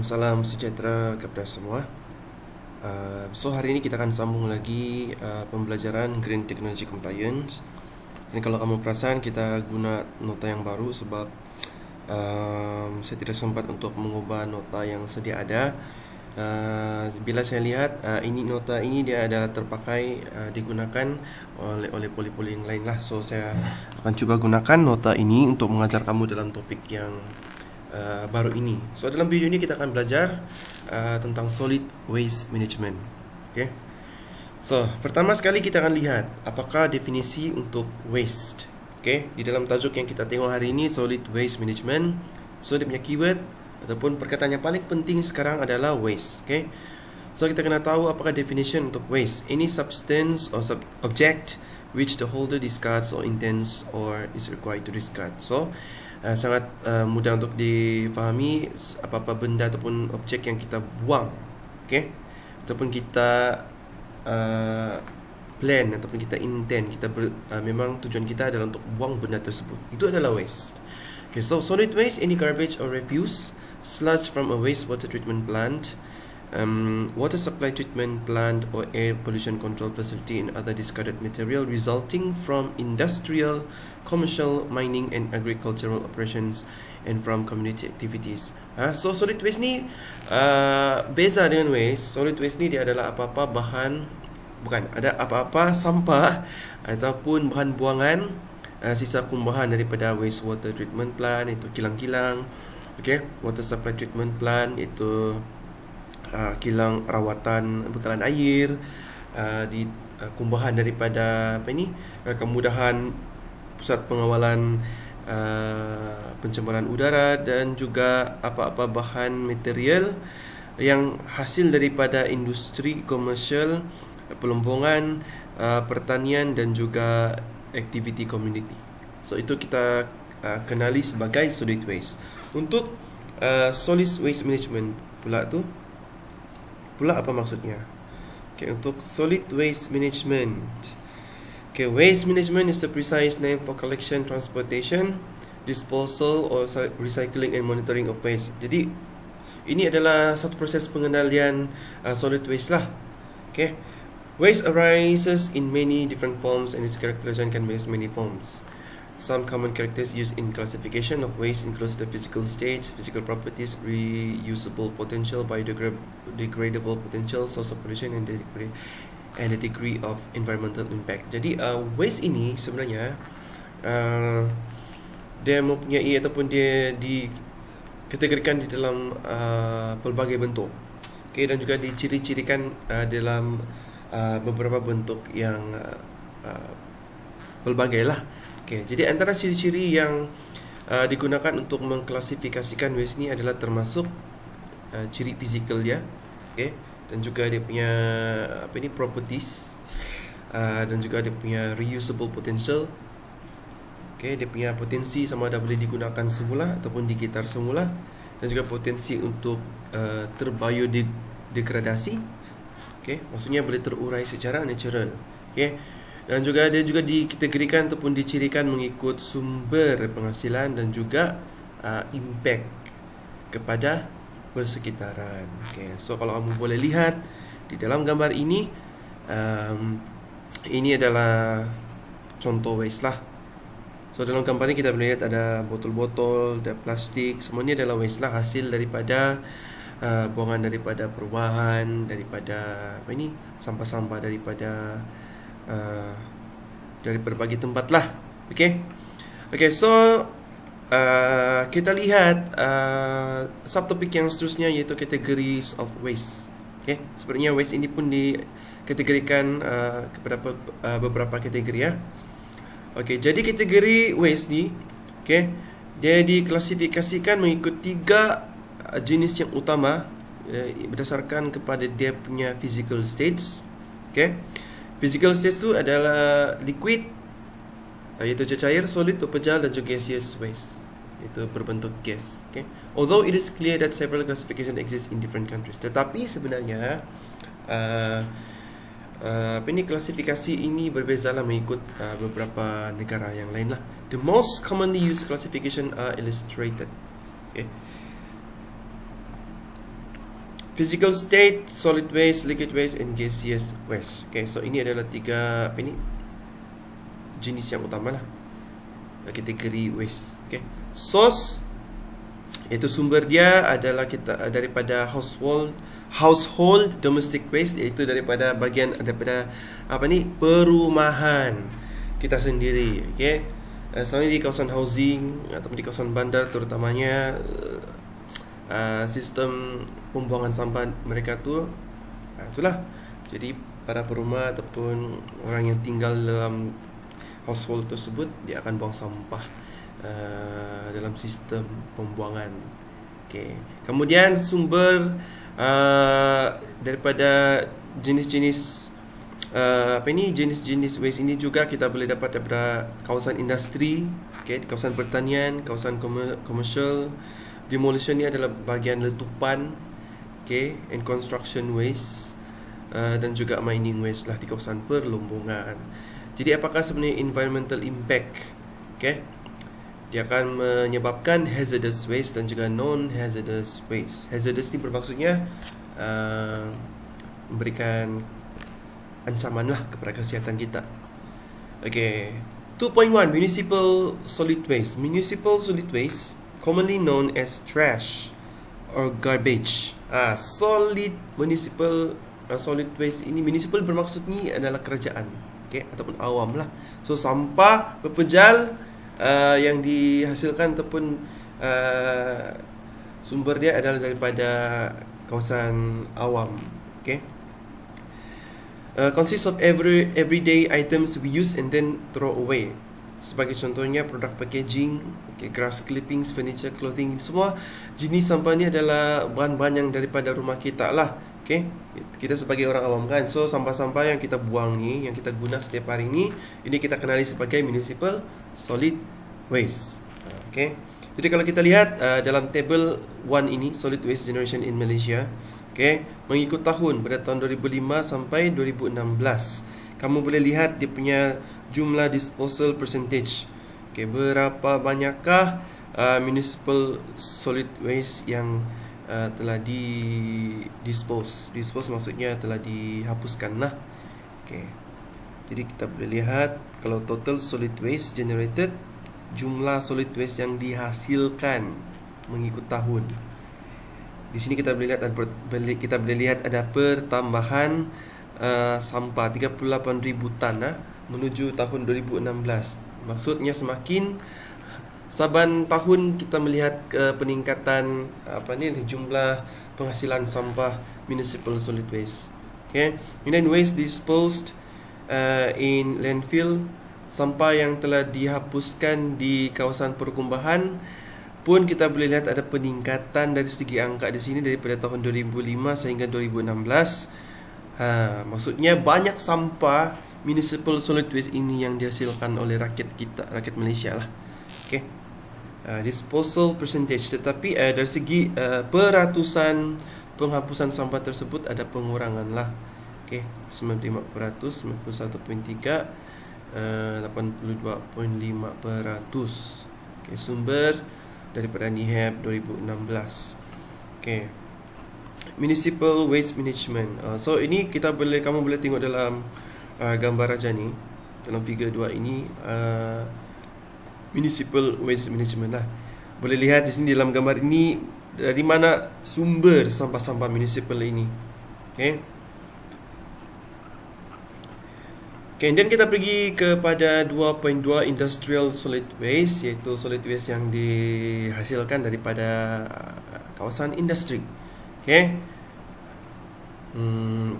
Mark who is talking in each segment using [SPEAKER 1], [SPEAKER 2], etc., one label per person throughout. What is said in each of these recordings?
[SPEAKER 1] Salam sejahtera kepada semua. So hari ini kita akan sambung lagi pembelajaran Green Technology Compliance. Dan kalau kamu perasan, kita guna nota yang baru sebab saya tidak sempat untuk mengubah nota yang sedia ada. Bila saya lihat ini nota ini dia adalah terpakai digunakan oleh poli-poli yang lain lah. So saya akan cuba gunakan nota ini untuk mengajar kamu dalam topik yang baru ini. So dalam video ini kita akan belajar tentang solid waste management. Okay. So pertama sekali kita akan lihat apakah definisi untuk waste. Okay. Di dalam tajuk yang kita tengok hari ini, solid waste management. So dia punya keyword ataupun perkataan yang paling penting sekarang adalah waste. Okay. So kita kena tahu apakah definition untuk waste. Any substance or object which the holder discards or intends or is required to discard. So sangat mudah untuk difahami apa-apa benda ataupun objek yang kita buang, okay? Ataupun kita plan ataupun kita intend, memang tujuan kita adalah untuk buang benda tersebut. Itu adalah waste. Okay, so solid waste, any garbage or refuse, sludge from a wastewater treatment plant, water supply treatment plant or air pollution control facility and other discarded material resulting from industrial, commercial, mining and agricultural operations and from community activities. So solid waste ni beza dengan waste. Solid waste ni dia adalah apa-apa sampah ataupun bahan buangan, sisa kumbahan daripada wastewater treatment plant, itu kilang-kilang. Okay, water supply treatment plant itu kilang rawatan bekalan air, di kumbahan daripada kemudahan pusat pengawalan pencemaran udara, dan juga apa-apa bahan material yang hasil daripada industri komersial, pelompongan, pertanian dan juga aktiviti community. So itu kita kenali sebagai solid waste. Untuk solid waste management pula apa maksudnya? Okay, untuk solid waste management. Okay, waste management is the precise name for collection, transportation, disposal or recycling and monitoring of waste. Jadi ini adalah satu proses pengendalian solid waste lah. Okay, waste arises in many different forms and its characterization can be in many forms. Some common characters used in classification of waste includes the physical states, physical properties, reusable potential, biodegradable potential, source of pollution, and the degree of environmental impact. Jadi waste ini sebenarnya dia mempunyai ataupun dia dikategorikan di dalam pelbagai bentuk. Okay, dan juga diciri-cirikan dalam beberapa bentuk yang pelbagai lah. Okay, jadi antara ciri-ciri yang digunakan untuk mengklasifikasikan waste ni adalah termasuk ciri fizikal dia, okay, dan juga dia punya properties, dan juga dia punya reusable potential. Okay, dia punya potensi sama ada boleh digunakan semula ataupun digitar semula, dan juga potensi untuk terbiodegradasi. Okay, maksudnya boleh terurai secara natural. Okay. Dan juga dia juga dikategorikan ataupun dicirikan mengikut sumber penghasilan dan juga impact kepada persekitaran. Okay. So kalau kamu boleh lihat di dalam gambar ini, ini adalah contoh waste lah. So dalam gambar ini kita boleh lihat ada botol-botol, ada plastik, semuanya adalah waste lah, hasil daripada buangan daripada perubahan, daripada sampah-sampah daripada dari berbagai tempat lah. Okay, so kita lihat subtopik yang seterusnya, iaitu categories of waste. Okay, sebenarnya waste ini pun dikategorikan kepada beberapa kategori ya. Okay, jadi kategori waste ni, okay, dia diklasifikasikan mengikut 3 jenis yang utama berdasarkan kepada dia punya physical states. Okay, physical states tu adalah liquid, iaitu cair, solid, pepejal dan juga gaseous waste, itu berbentuk gas. Okay, although it is clear that several classifications exist in different countries, tetapi sebenarnya klasifikasi ini berbezalah mengikut beberapa negara yang lain lah. The most commonly used classification are illustrated. Okay. Physical state, solid waste, liquid waste, and gaseous waste. Okay, so ini adalah tiga jenis yang utama lah, kategori waste. Okay, source, iaitu sumber dia adalah kita daripada household domestic waste, iaitu daripada perumahan kita sendiri. Okay, selalu di kawasan housing ataupun di kawasan bandar terutamanya, sistem pembuangan sampah mereka tu itulah. Jadi para perumah ataupun orang yang tinggal dalam household tersebut, dia akan buang sampah dalam sistem pembuangan. Okay. Kemudian sumber daripada jenis-jenis jenis-jenis waste ini juga kita boleh dapat daripada kawasan industri, okay, kawasan pertanian, kawasan komersial. Demolition ni adalah bahagian letupan, okay, and construction waste, dan juga mining waste lah di kawasan perlombongan. Jadi apakah sebenarnya environmental impact? Okay, dia akan menyebabkan hazardous waste dan juga non-hazardous waste. Hazardous ni bermaksudnya memberikan ancaman lah kepada kesihatan kita. Okay, 2.1 municipal solid waste. Municipal solid waste, commonly known as trash or garbage. Solid waste ini, municipal bermaksud ni adalah kerajaan, okay, ataupun awam lah. So sampah berpejal yang dihasilkan ataupun sumber dia adalah daripada kawasan awam, okay. Consists of everyday items we use and then throw away. Sebagai contohnya produk packaging, okay, grass clippings, furniture, clothing. Semua jenis sampah ni adalah bahan-bahan yang daripada rumah kita lah, okay. Kita sebagai orang awam kan, so sampah-sampah yang kita buang ni, yang kita guna setiap hari ni, ini kita kenali sebagai municipal solid waste. Okay. Jadi kalau kita lihat dalam table 1 ini, solid waste generation in Malaysia, okay, mengikut tahun pada tahun 2005 sampai 2016. Kamu boleh lihat dia punya jumlah disposal percentage. Okay, berapa banyakkah municipal solid waste yang telah dispose maksudnya telah dihapuskan lah. Okay. Jadi kita boleh lihat kalau total solid waste generated, jumlah solid waste yang dihasilkan mengikut tahun. Di sini kita boleh lihat ada pertambahan sampah 38,000 tan menuju tahun 2016. Maksudnya semakin saban tahun kita melihat peningkatan jumlah penghasilan sampah municipal solid waste. Okay. And then waste disposed in landfill, sampah yang telah dihapuskan di kawasan perkumbahan pun kita boleh lihat ada peningkatan dari segi angka di sini daripada tahun 2005 sehingga 2016. Maksudnya banyak sampah municipal solid waste ini yang dihasilkan oleh rakyat kita, rakyat Malaysia lah. Okay. Disposal percentage, tetapi dari segi peratusan penghapusan sampah tersebut ada pengurangan lah. Okay. 95%, 91.3, 82.5%. Okay. Sumber daripada NIHAB 2016. Okay. Municipal waste management. So ini kamu boleh tengok dalam gambar raja ni, dalam figure 2 ini, municipal waste management lah. Boleh lihat di sini dalam gambar ini dari mana sumber sampah-sampah municipal ini. Okay. Okay, dan kita pergi kepada 2.2 industrial solid waste, iaitu solid waste yang dihasilkan daripada kawasan industri. Okay.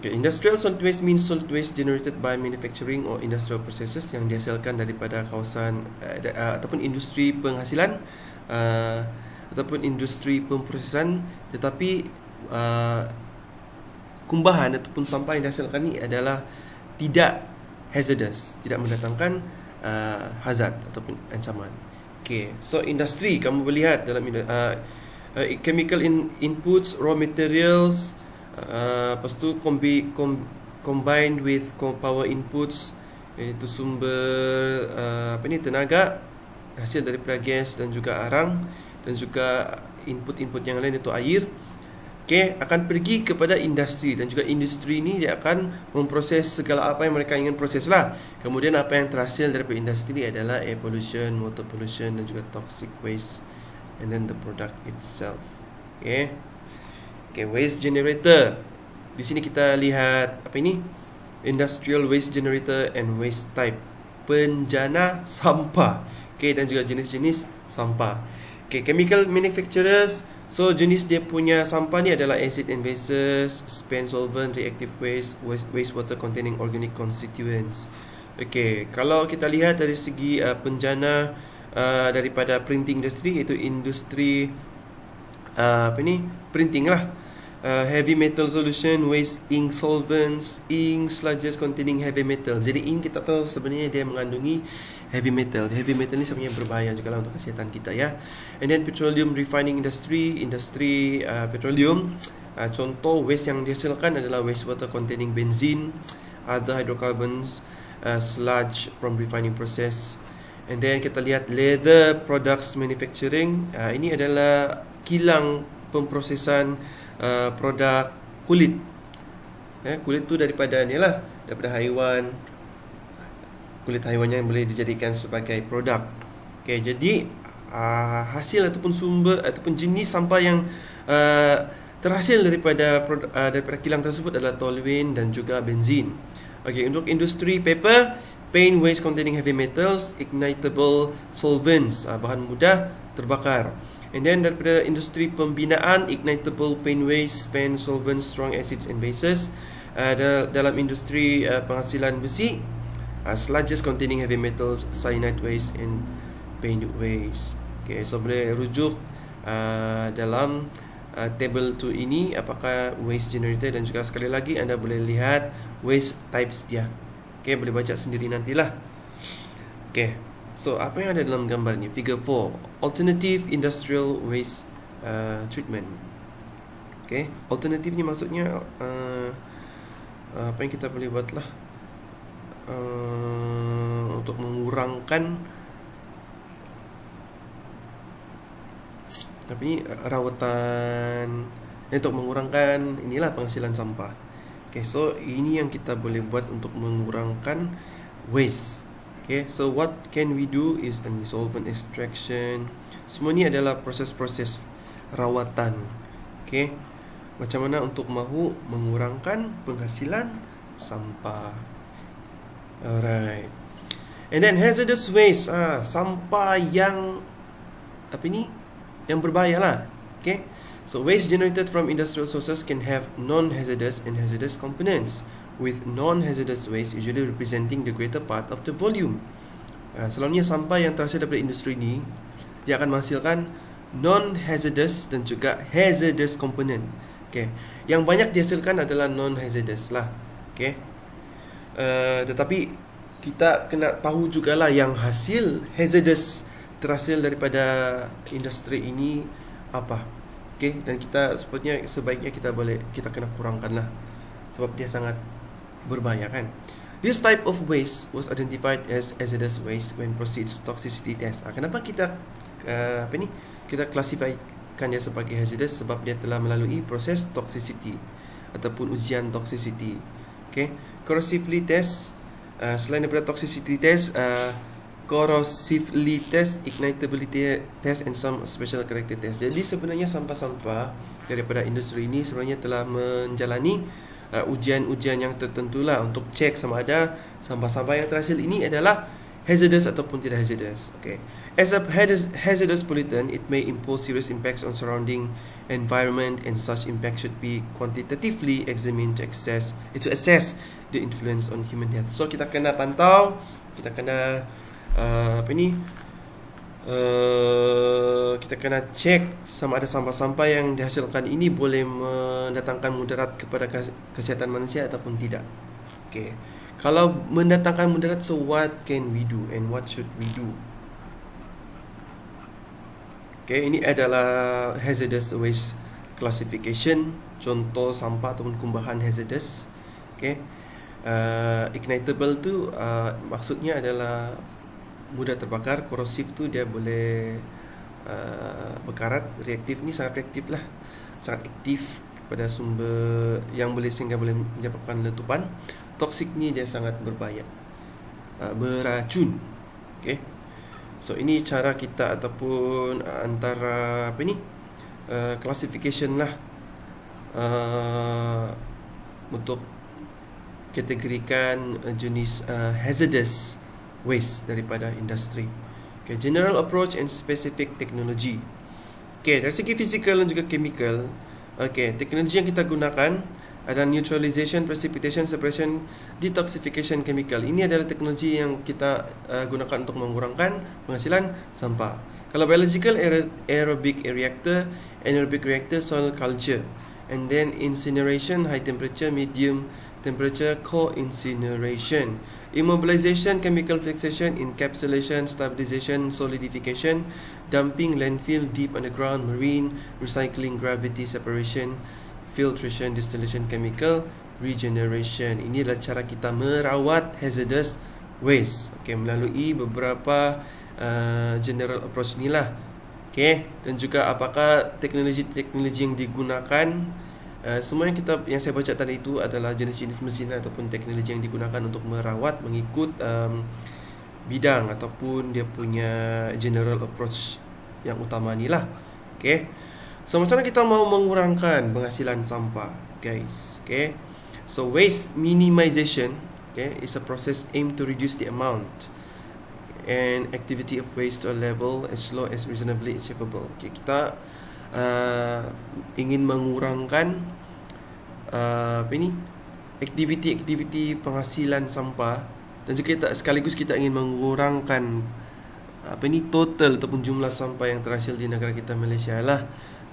[SPEAKER 1] Industrial solid waste means solid waste generated by manufacturing or industrial processes yang dihasilkan daripada kawasan ataupun industri penghasilan ataupun industri pemprosesan, tetapi kumbahan ataupun sampah yang dihasilkan ni adalah tidak hazardous, tidak mendatangkan hazard ataupun ancaman. Okay, so industri kamu boleh lihat dalam chemical inputs, raw materials, lepas tu combined with power inputs, iaitu sumber tenaga hasil daripada gas dan juga arang, dan juga input-input yang lain iaitu air. akan pergi kepada industri, dan juga industri ni dia akan memproses segala apa yang mereka ingin proses lah. Kemudian apa yang terhasil daripada industri adalah air pollution, water pollution, dan juga toxic waste, and then the product itself. Waste generator. Di sini kita lihat apa ini? Industrial waste generator and waste type. Penjana sampah. Dan juga jenis-jenis sampah. Chemical manufacturers. So jenis dia punya sampah ni adalah acid and bases, spent solvent, reactive waste, wastewater containing organic constituents. Kalau kita lihat dari segi penjana daripada printing industry, iaitu industri printing lah. Heavy metal solution, waste ink solvents, ink sludges containing heavy metal. Jadi ink kita tahu sebenarnya dia mengandungi heavy metal. Heavy metal ni sebenarnya berbahaya juga lah untuk kesihatan kita ya. And then petroleum refining industry, petroleum. Contoh waste yang dihasilkan adalah wastewater containing benzene, other hydrocarbons, sludge from refining process. And then kita lihat leather products manufacturing. Ini adalah kilang pemprosesan produk kulit. Kulit tu daripada ni lah, daripada haiwan. Kulit haiwannya yang boleh dijadikan sebagai produk. Jadi hasil ataupun sumber ataupun jenis sampah yang terhasil daripada kilang tersebut adalah toluene dan juga benzin. Untuk industri paper, paint waste containing heavy metals, ignitable solvents, bahan mudah terbakar. And then daripada industri pembinaan, ignitable paint waste, spent solvents, strong acids and bases. Dalam industri penghasilan besi, sludges containing heavy metals, cyanide waste and paint waste. So boleh rujuk dalam table 2 ini apakah waste generator, dan juga sekali lagi anda boleh lihat waste types dia. Boleh baca sendiri nantilah. So apa yang ada dalam gambar ni? Figure 4, alternative industrial waste treatment. Alternative ni maksudnya apa yang kita boleh buat lah untuk mengurangkan rawatan, untuk mengurangkan inilah penghasilan sampah. So ini yang kita boleh buat untuk mengurangkan waste. So what can we do is solvent extraction. Semua ni adalah proses-proses rawatan. Macam mana untuk mahu mengurangkan penghasilan sampah. Alright. And then hazardous waste, sampah yang yang berbahaya lah. So waste generated from industrial sources can have non-hazardous and hazardous components, with non-hazardous waste usually representing the greater part of the volume. Selalunya sampah yang terhasil daripada industri ni, dia akan menghasilkan non-hazardous dan juga hazardous component. Yang banyak dihasilkan adalah non-hazardous lah. Tetapi kita kena tahu jugalah yang hasil hazardous terhasil daripada industri ini apa. Dan kita sebaiknya kita kena kurangkan lah, sebab dia sangat berbahaya kan. This type of waste was identified as hazardous waste when proceeds toxicity test. Kenapa kita kita klasifikasikan dia sebagai hazardous? Sebab dia telah melalui proses toxicity ataupun ujian toxicity. Corrosively test, selain daripada toxicity test, corrosively test, ignitability test and some special character test. Jadi sebenarnya sampah-sampah daripada industri ini sebenarnya telah menjalani ujian-ujian yang tertentu lah untuk cek sama ada sampah-sampah yang terhasil ini adalah hazardous ataupun tidak hazardous. As a hazardous pollutant, it may impose serious impacts on surrounding environment, and such impact should be quantitatively examined to assess the influence on human health. So kita kena pantau, kita kena kita kena cek sama ada sampah-sampah yang dihasilkan ini boleh mendatangkan mudarat kepada kesihatan manusia ataupun tidak. Kalau mendatangkan mudarat, so what can we do and what should we do? Ini adalah hazardous waste classification, contoh sampah ataupun kumbahan hazardous. Ignitable tu maksudnya adalah mudah terbakar. Korosif tu dia boleh berkarat. Reaktif ni sangat reaktif lah, sangat aktif. kepada sumber yang sehingga boleh menyebabkan letupan. Toksik ni dia sangat berbahaya, beracun. Okay. So ini cara kita ataupun antara classification lah untuk kategorikan jenis hazardous waste daripada industri. Okay, general approach and specific technology. Okay, dari segi fizikal dan juga chemical, okay, teknologi yang kita gunakan ada neutralization, precipitation, separation, detoxification chemical. Ini adalah teknologi yang kita gunakan untuk mengurangkan penghasilan sampah. Kalau biological, aerobic reactor, anaerobic reactor, soil culture. And then incineration, high temperature, medium temperature, co-incineration. Immobilization, chemical fixation, encapsulation, stabilization, solidification, dumping, landfill, deep underground, marine, recycling, gravity separation, filtration, distillation, chemical regeneration. Ini adalah cara kita merawat hazardous waste, okay, melalui beberapa general approach ni lah. Okay, dan juga apakah teknologi-teknologi yang digunakan. Semua yang saya baca tadi itu adalah jenis-jenis mesin ataupun teknologi yang digunakan untuk merawat mengikut bidang ataupun dia punya general approach yang utama ni lah. Okay, so macam mana kita mau mengurangkan penghasilan sampah, guys? Okay, so waste minimization, okay, is a process aimed to reduce the amount and activity of waste to a level as low as reasonably achievable. Okay, kita ingin mengurangkan aktiviti-aktiviti penghasilan sampah, dan juga sekaligus kita ingin mengurangkan total ataupun jumlah sampah yang terhasil di negara kita Malaysia lah.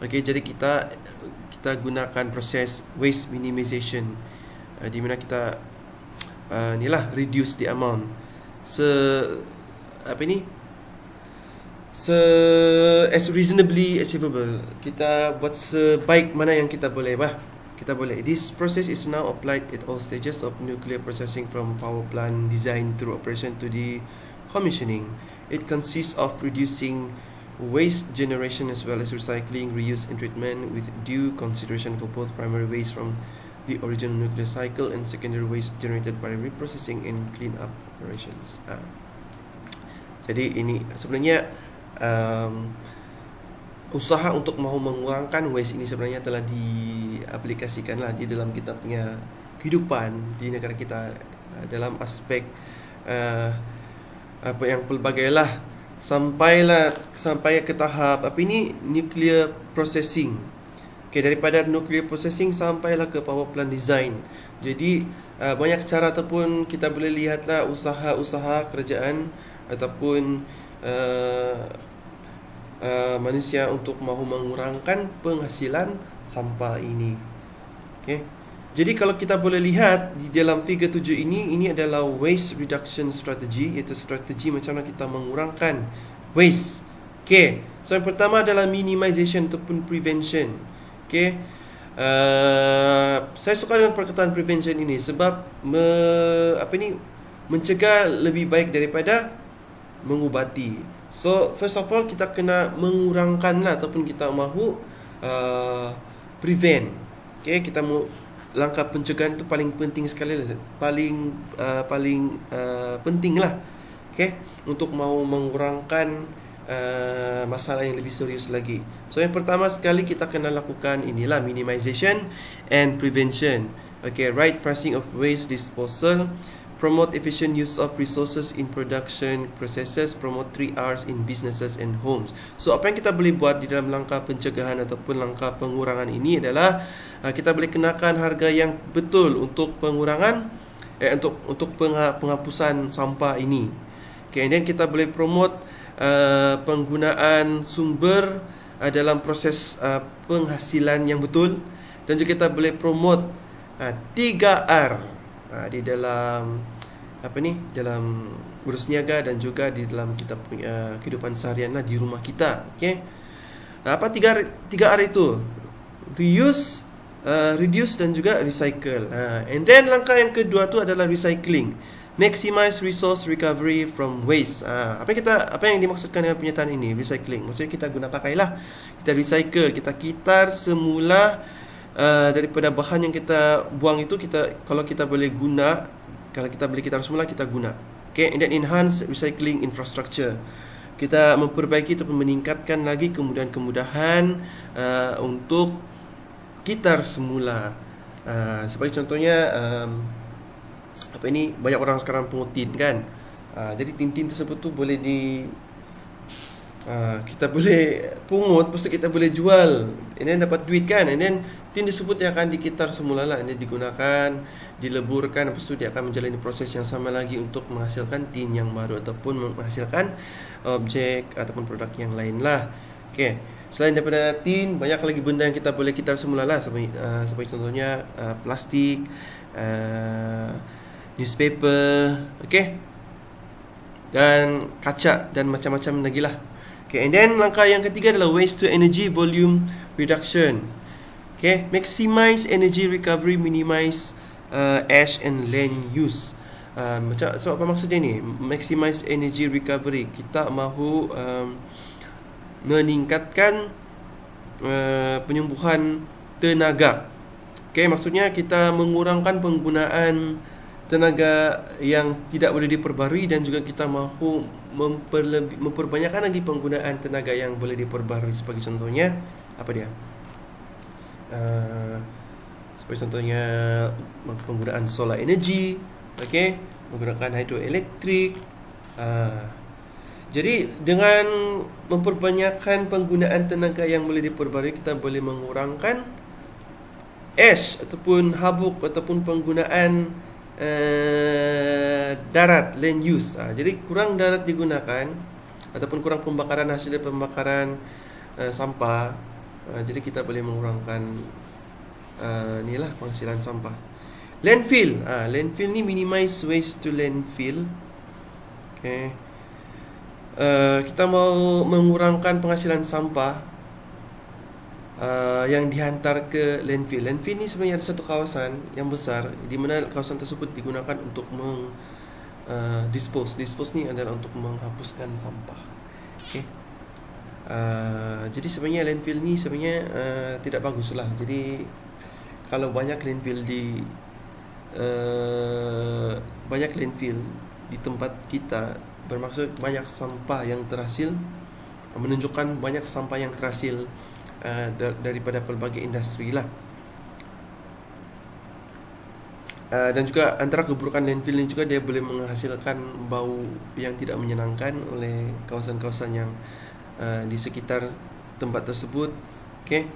[SPEAKER 1] Okay, jadi kita gunakan proses waste minimization, di mana kita reduce the amount as reasonably achievable. Kita buat sebaik mana yang kita boleh. This process is now applied at all stages of nuclear processing, from power plant design through operation to the commissioning. It consists of reducing waste generation as well as recycling, reuse and treatment with due consideration for both primary waste from the original nuclear cycle and secondary waste generated by reprocessing and clean up operations. Jadi ini sebenarnya usaha untuk mahu mengurangkan waste ini sebenarnya telah diaplikasikan lah di dalam kita punya kehidupan di negara kita, dalam aspek yang pelbagai lah, sampai ke tahap nuclear processing. Okay, daripada nuclear processing sampailah ke power plant design. Jadi banyak cara ataupun kita boleh lihatlah usaha-usaha kerajaan ataupun manusia untuk mahu mengurangkan penghasilan sampah ini. Okay. Jadi kalau kita boleh lihat di dalam figure 7 ini adalah waste reduction strategy, iaitu strategi macam mana kita mengurangkan waste. Okay. So yang pertama adalah minimization ataupun prevention. Okay. Saya suka dengan perkataan prevention ini sebab mencegah lebih baik daripada mengubati. So first of all kita kena mengurangkan lah, ataupun kita mahu prevent. Okay, kita mahu langkah pencegahan itu paling penting sekali lah, paling penting lah. Okay, untuk mahu mengurangkan masalah yang lebih serius lagi. So yang pertama sekali kita kena lakukan inilah minimization and prevention. Okay, right pricing of waste disposal, promote efficient use of resources in production processes, promote 3Rs in businesses and homes. So apa yang kita boleh buat di dalam langkah pencegahan ataupun langkah pengurangan ini adalah kita boleh kenakan harga yang betul untuk pengurangan untuk penghapusan sampah ini. Okay, and then kita boleh promote penggunaan sumber dalam proses penghasilan yang betul, dan juga kita boleh promote 3R di dalam dalam urus niaga dan juga di dalam kita punya kehidupan seharian lah di rumah kita. Okay, apa 3R itu? Reuse, reduce dan juga recycle. And then langkah yang kedua tu adalah recycling. Maximize resource recovery from waste. Apa yang dimaksudkan dengan pernyataan ini? Recycling. Maksudnya kita guna pakailah. Kita recycle, kita kitar semula daripada bahan yang kita buang itu, kalau kita boleh guna, kalau kita boleh kitar semula, kita guna. Okay, and then enhance recycling infrastructure. Kita memperbaiki atau meningkatkan lagi kemudahan-kemudahan untuk kitar semula. Sebagai contohnya, banyak orang sekarang pungut tin kan. Jadi tin-tin tersebut tu boleh kita boleh pungut, lepas tu kita boleh jual, and then dapat duit kan. And then tin tersebut dia akan dikitar semula lah, dia digunakan, dileburkan, lepas tu dia akan menjalani proses yang sama lagi untuk menghasilkan tin yang baru ataupun menghasilkan objek ataupun produk yang lain lah. Okay, selain daripada tin, banyak lagi benda yang kita boleh kitar semula lah, seperti contohnya plastik, newspaper, okay, dan kaca dan macam-macam lagi lah. Okay, and then langkah yang ketiga adalah waste to energy volume reduction. Okay, maximize energy recovery, minimize ash and land use. Apa maksudnya ni? Maximize energy recovery. Kita mahu meningkatkan penyembuhan tenaga. Okay, maksudnya kita mengurangkan penggunaan tenaga yang tidak boleh diperbarui, dan juga kita mahu memperbanyakkan lagi penggunaan tenaga yang boleh diperbarui. Sebagai contohnya apa dia? Sebagai contohnya penggunaan solar energy, okay, menggunakan hydroelektrik. Jadi dengan memperbanyakkan penggunaan tenaga yang boleh diperbarui, kita boleh mengurangkan ash ataupun habuk ataupun penggunaan darat, land use. Jadi kurang darat digunakan ataupun kurang pembakaran, hasil pembakaran sampah. Jadi kita boleh mengurangkan inilah penghasilan sampah. Landfill. Landfill ni minimize waste to landfill. Okay. Kita mau mengurangkan penghasilan sampah yang dihantar ke landfill. Landfill ni sebenarnya ada satu kawasan yang besar di mana kawasan tersebut digunakan untuk dispose. Dispose ni adalah untuk menghapuskan sampah. Okay. Jadi sebenarnya landfill ni sebenarnya tidak bagus lah. Jadi kalau banyak landfill di tempat kita, bermaksud banyak sampah yang terhasil, menunjukkan banyak sampah yang terhasil daripada pelbagai industri lah. Dan juga antara keburukan landfill ini juga dia boleh menghasilkan bau yang tidak menyenangkan oleh kawasan-kawasan yang di sekitar tempat tersebut. Okay.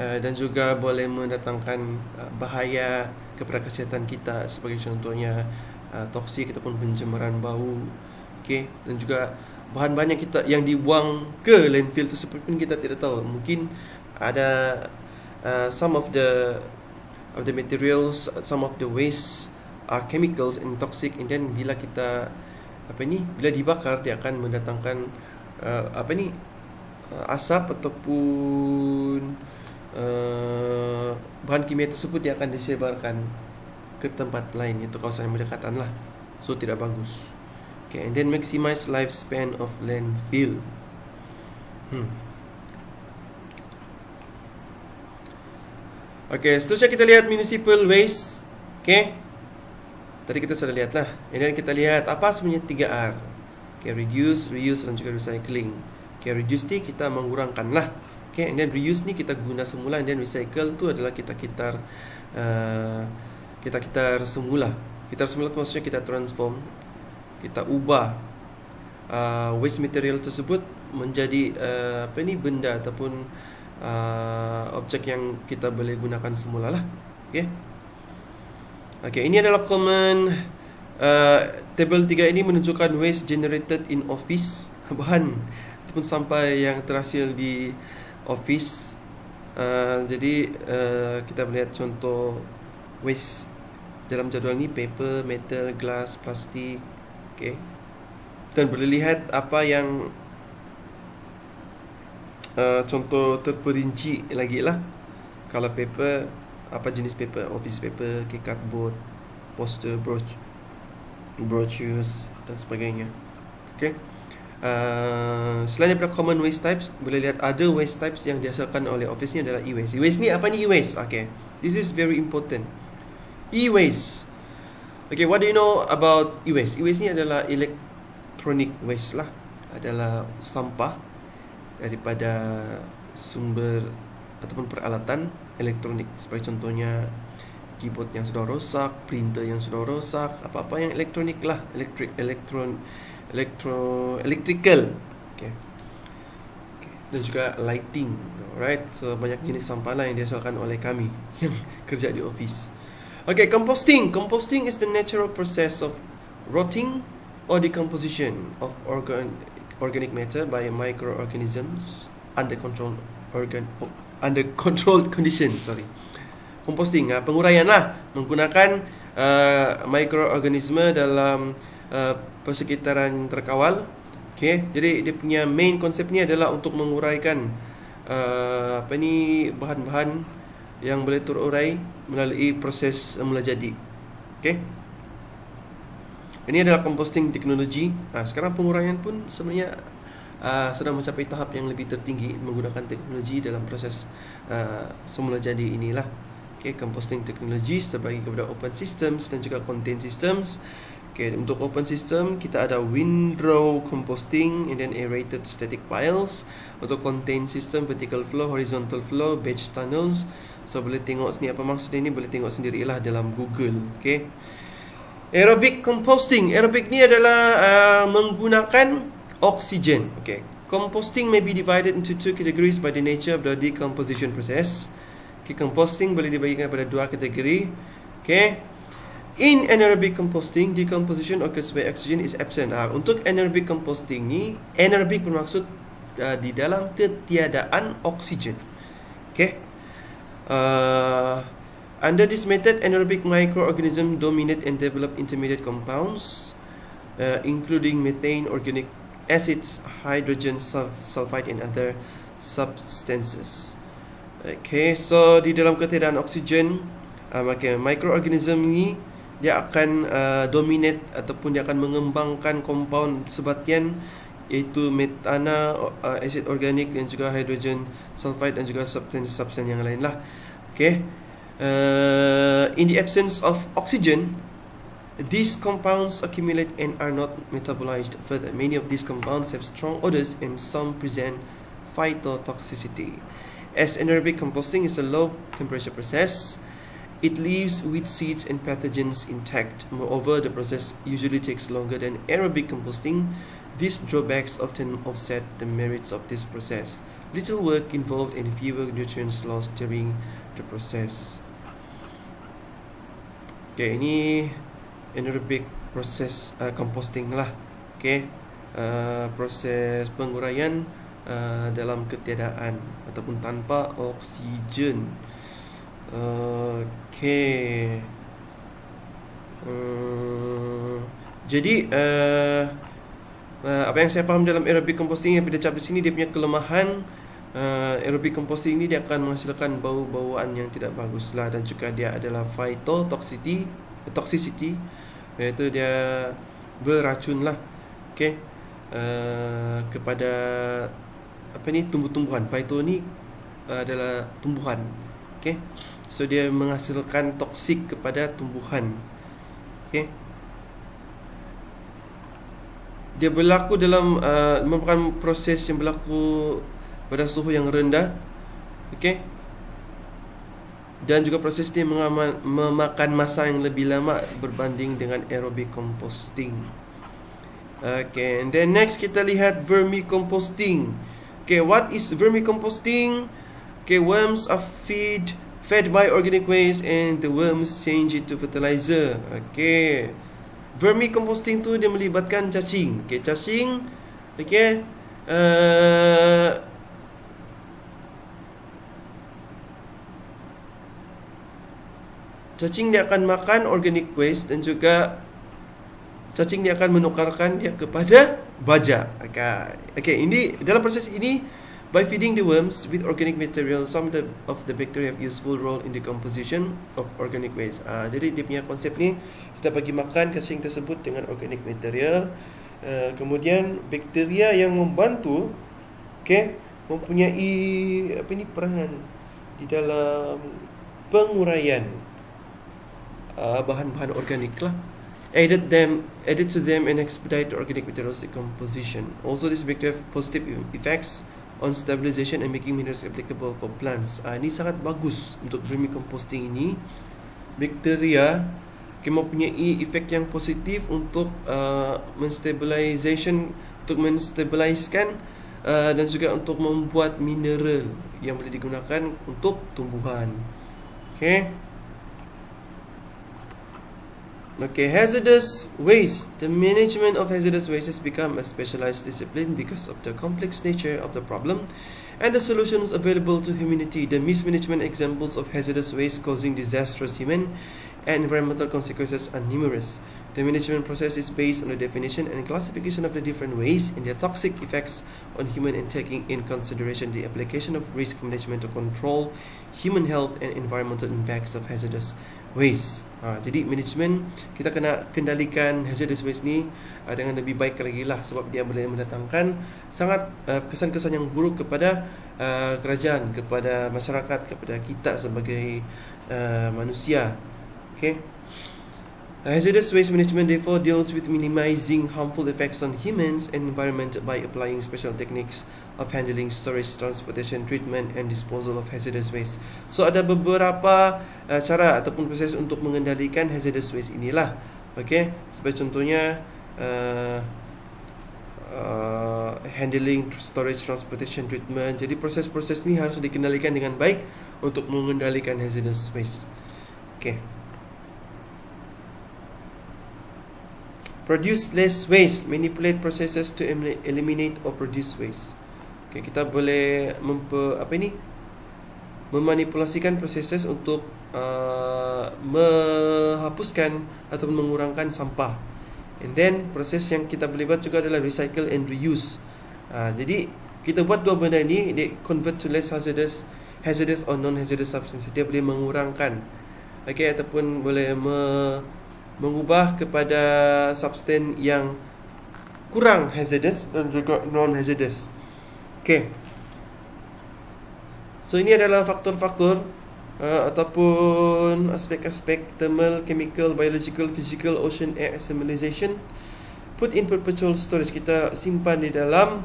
[SPEAKER 1] Dan juga boleh mendatangkan bahaya kepada kesihatan kita, sebagai contohnya toksik ataupun pencemaran bau. Okay. Dan juga bahan-bahan yang dibuang ke landfill tersebut pun kita tidak tahu. Mungkin ada some of the materials, some of the waste are chemicals and toxic, and then bila dibakar, dia akan mendatangkan asap ataupun bahan kimia tersebut dia akan disebarkan ke tempat lain, iaitu kawasan yang berdekatan lah. So tidak bagus. Okay, and then maximize lifespan of landfill. Okay, seterusnya kita lihat municipal waste. Okay, tadi kita sudah lihat lah. And then kita lihat apa sebenarnya 3R. Okay, reduce, reuse dan juga recycling. Okay, reduce ni kita mengurangkan lah. Okay, and then reuse ni kita guna semula, and then recycle tu adalah kita kitar semula. Kitar semula tu maksudnya kita transform, kita ubah waste material tersebut menjadi benda ataupun objek yang kita boleh gunakan semula lah. Okay, ini adalah common table 3 ini menunjukkan waste generated in office, bahan ataupun sampah yang terhasil di office. Jadi kita melihat contoh waste dalam jadual ni: paper, metal, glass, plastik. Okay. Dan boleh lihat apa yang contoh terperinci lagi lah. Kalau paper, apa jenis paper? Office paper, cardboard, poster, brochures dan sebagainya. Okay. Selain daripada common waste types, boleh lihat other waste types yang dihasilkan oleh office ni adalah e-waste. E-waste ni apa ni e-waste? Okay, this is very important. E-waste. Okay, what do you know about e-waste? E-waste ni adalah electronic waste lah. Adalah sampah daripada sumber ataupun peralatan elektronik. Seperti contohnya keyboard yang sudah rosak, printer yang sudah rosak, apa-apa yang elektronik lah, electrical. Okay. Dan juga lighting. Alright, so banyak jenis sampah lah yang dihasilkan oleh kami yang kerja di office. Okay, composting. Composting is the natural process of rotting or decomposition of organic matter by microorganisms under controlled conditions. Composting, penguraian lah menggunakan mikroorganisme dalam persekitaran terkawal. Okay, jadi dia punya main konsep ni adalah untuk menguraikan bahan-bahan yang boleh terurai melalui proses mula jadi. Okay, ini adalah composting teknologi. Sekarang penguraian pun sebenarnya sedang mencapai tahap yang lebih tertinggi menggunakan teknologi dalam proses semula jadi inilah. Okay, composting technologies terbagi kepada open systems dan juga contained systems. Okay, untuk open system kita ada windrow composting and then aerated static piles. Untuk contained system, vertical flow, horizontal flow, batch tunnels. So boleh tengok sini apa maksud ini, boleh tengok sendirilah dalam Google. Okay, aerobic composting. Aerobic ni adalah menggunakan oksigen. Okay, composting may be divided into two categories by the nature of the decomposition process. Okay, composting boleh dibagikan kepada dua kategori. Okay, in anaerobic composting, decomposition occurs where oxygen is absent. Untuk anaerobic composting ni, anaerobic bermaksud di dalam ketiadaan oksigen. Okay, under this method, anaerobic microorganisms dominate and develop intermediate compounds, including methane, organic acids, hydrogen sulfide, and other substances. Okay, so di dalam ketiadaan oksigen, microorganism ni dia akan dominate ataupun dia akan mengembangkan compound sebatian, iaitu metana, asid organik dan juga hydrogen sulfide dan juga substance yang lain lah. Okay, in the absence of oxygen, these compounds accumulate and are not metabolized further. Many of these compounds have strong odors and some present phytotoxicity. As anaerobic composting is a low temperature process, it leaves weed seeds and pathogens intact. Moreover, the process usually takes longer than aerobic composting. These drawbacks often offset the merits of this process. Little work involved and fewer nutrients lost during the process. Okay, ini anaerobic process composting lah. Okay, proses penguraian dalam ketiadaan ataupun tanpa oksigen. Okay. Jadi apa yang saya faham dalam aerobic composting yang pada cap di sini, dia punya kelemahan aerobic composting ni dia akan menghasilkan bau-bauan yang tidak bagus lah, dan juga dia adalah phytotoxicity, iaitu dia beracun lah. Okay, kepada tumbuh-tumbuhan. Phyto ni adalah tumbuhan. Okay, so dia menghasilkan toksik kepada tumbuhan. Okay, dia berlaku dalam merupakan proses yang berlaku pada suhu yang rendah. Okay, dan juga proses ini memakan masa yang lebih lama berbanding dengan aerobic composting. Okay, and then next kita lihat vermicomposting. Okay, what is vermicomposting? Okay, worms are fed by organic waste and the worms change it to fertilizer. Okay, vermicomposting tu dia melibatkan cacing. Okay, cacing, okay, cacing dia akan makan organic waste dan juga cacing dia akan menukarkan dia kepada baja. Okay, ini dalam proses ini, by feeding the worms with organic material, some of the bacteria have useful role in the composition of organic waste. Jadi dia punya konsep ni, kita bagi makan cacing tersebut dengan organic material, Kemudian bakteria yang membantu, mempunyai peranan di dalam penguraian bahan-bahan organik lah. Added to them and expedite organic materials decomposition. Also, this bacteria have positive effects on stabilization and making minerals applicable for plants. Ini sangat bagus untuk vermicomposting ini. Bakteria mempunyai efek yang positif untuk menstabiliskan dan juga untuk membuat mineral yang boleh digunakan untuk tumbuhan. Hazardous waste. The management of hazardous waste has become a specialized discipline because of the complex nature of the problem and the solutions available to humanity. The mismanagement examples of hazardous waste causing disastrous human and environmental consequences are numerous. The management process is based on the definition and classification of the different waste and their toxic effects on human and taking in consideration the application of risk management to control human health and environmental impacts of hazardous waste. Jadi manajemen kita kena kendalikan hazardous waste ni dengan lebih baik lagi lah, sebab dia boleh mendatangkan sangat kesan-kesan yang buruk kepada kerajaan, kepada masyarakat, kepada kita sebagai manusia. Hazardous waste management therefore deals with minimizing harmful effects on humans and environment by applying special techniques of handling, storage, transportation, treatment and disposal of hazardous waste. So ada beberapa cara ataupun proses untuk mengendalikan hazardous waste inilah. Sebagai contohnya handling, storage, transportation, treatment. Jadi proses-proses ini harus dikendalikan dengan baik untuk mengendalikan hazardous waste. Produce less waste. Manipulate processes to eliminate or produce waste. Kita boleh memanipulasikan proses untuk menghapuskan atau mengurangkan sampah. And then proses yang kita boleh buat juga adalah recycle and reuse. Jadi kita buat dua benda ni, they convert to less hazardous or non-hazardous substances. Dia boleh mengurangkan, ataupun boleh mengubah kepada substan yang kurang hazardous dan juga non-hazardous. So ini adalah faktor-faktor ataupun aspek-aspek thermal, chemical, biological, physical, ocean, air assimilation. Put in perpetual storage. Kita simpan di dalam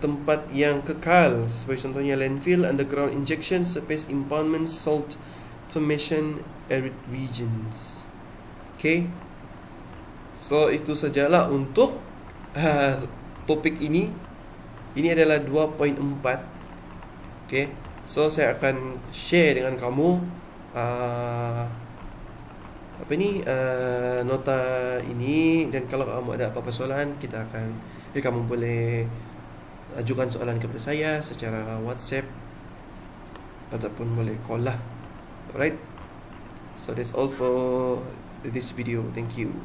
[SPEAKER 1] tempat yang kekal, sebagai contohnya landfill, underground injection, surface impoundment, salt formation, arid regions. So itu sajalah untuk topik ini. Ini adalah 2.4. So saya akan share dengan kamu nota ini, dan kalau kamu ada apa-apa soalan, kamu boleh ajukan soalan kepada saya secara WhatsApp ataupun boleh call lah. Alright. So that's all for this video. Thank you.